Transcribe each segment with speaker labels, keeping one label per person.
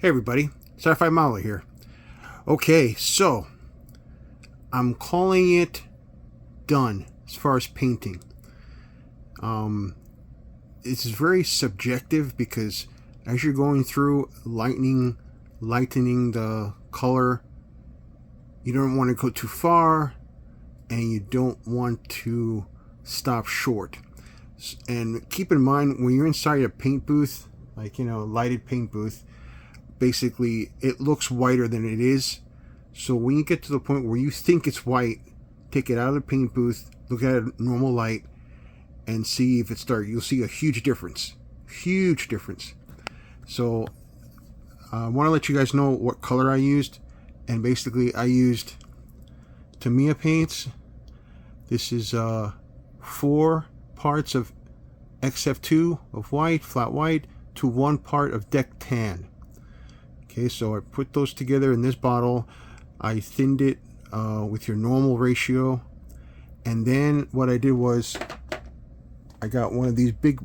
Speaker 1: Hey everybody, Sci-Fi Mala here. Okay, so I'm calling it done as far as painting. It's very subjective because as you're going through lightening the color, you don't want to go too far and you don't want to stop short. And keep in mind, when you're inside a paint booth, like, lighted paint booth, basically it looks whiter than it is. So when you get to the point where you think it's white, take it out of the paint booth, look at it at normal light, and see if it starts. You'll see a huge difference. So I want to let you guys know what color I used. And basically I used Tamiya paints. This is 4 parts of XF2 of white, flat white, to 1 part of deck tan. Okay, so I put those together in this bottle. I thinned it with your normal ratio. And then what I did was I got one of these big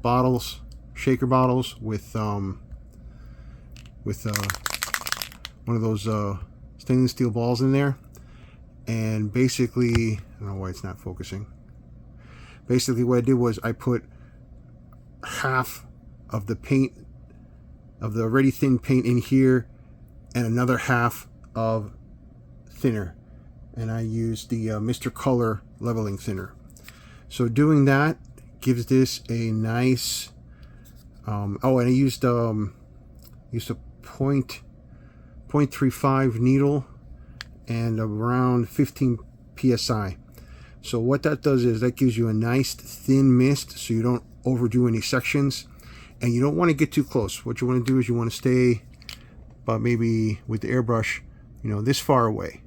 Speaker 1: bottles, shaker bottles, with one of those stainless steel balls in there. And basically, I don't know why it's not focusing. Basically what I did was I put half of the paint, of the already thin paint, in here, and another half of thinner, and I used the Mr. Color leveling thinner. So doing that gives this a nice and I used a 0.35 needle and around 15 psi. So what that does is that gives you a nice thin mist, so you don't overdo any sections. And you don't want to get too close. What you want to do is you want to stay about, maybe with the airbrush, this far away.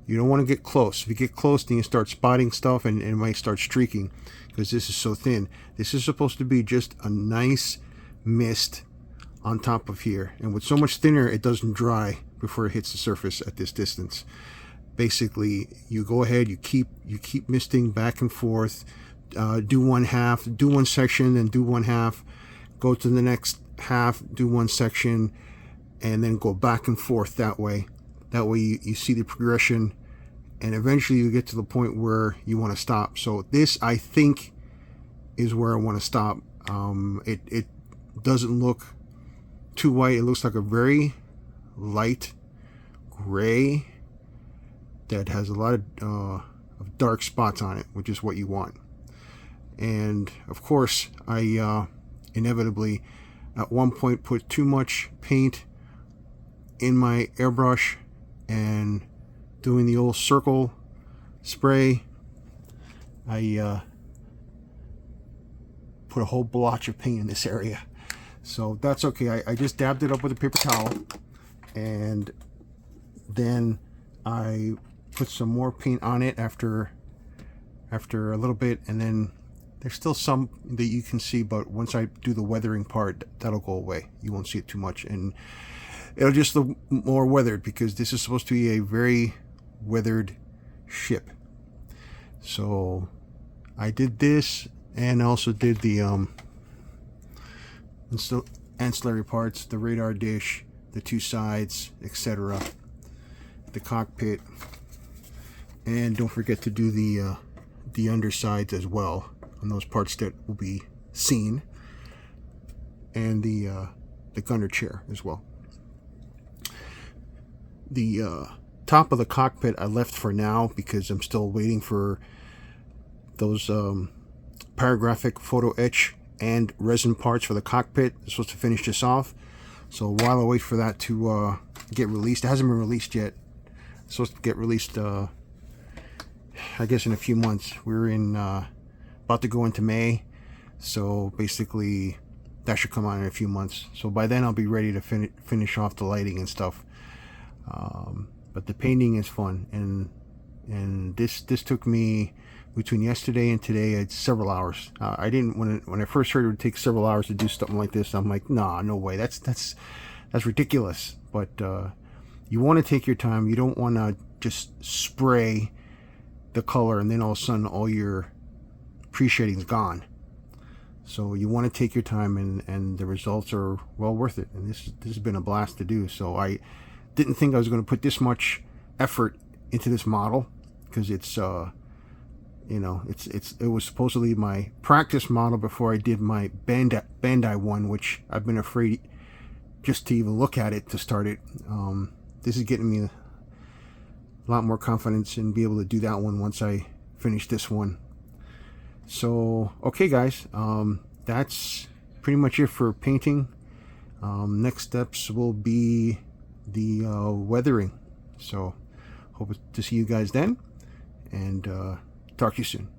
Speaker 1: You don't want to get close. If you get close, then you start spotting stuff and it might start streaking because this is so thin. This is supposed to be just a nice mist on top of here. And with so much thinner, it doesn't dry before it hits the surface at this distance. Basically, you go ahead, you keep misting back and forth. Do one half, do one section, then do one half. Go to the next half, do one section, and then go back and forth that way. That way you see the progression, and eventually you get to the point where you want to stop. So this, I think, is where I want to stop. It doesn't look too white. It looks like a very light gray that has a lot of dark spots on it, which is what you want. And of course, I inevitably at one point put too much paint in my airbrush, and doing the old circle spray, I put a whole blotch of paint in this area. So that's okay. I just dabbed it up with a paper towel, and then I put some more paint on it after a little bit, and then there's still some that you can see, but once I do the weathering part, that'll go away. You won't see it too much, and it'll just look more weathered because this is supposed to be a very weathered ship. So I did this, and also did the ancillary parts, the radar dish, the 2 sides, etc., the cockpit, and don't forget to do the undersides as well, on those parts that will be seen, and the gunner chair as well. The top of the cockpit I left for now because I'm still waiting for those paragraphic photo etch and resin parts for the cockpit. I'm supposed to finish this off. So while I wait for that to get released, it hasn't been released yet. It's supposed to get released, I guess, in a few months. We're in about to go into May, so basically that should come out in a few months. So by then I'll be ready to finish off the lighting and stuff. But the painting is fun, and this took me, between yesterday and today, it's several hours. I didn't, when I first heard it would take several hours to do something like this, I'm like, nah, no way, that's ridiculous. But you want to take your time. You don't want to just spray the color and then all of a sudden all your pre-shading's gone. So you want to take your time, and the results are well worth it. And this has been a blast to do. So I didn't think I was going to put this much effort into this model, because it's it was supposedly my practice model before I did my Bandai one, which I've been afraid just to even look at it to start it. This is getting me a lot more confidence and be able to do that one once I finish this one. So okay guys, that's pretty much it for painting. Next steps will be the weathering. So hope to see you guys then, and talk to you soon.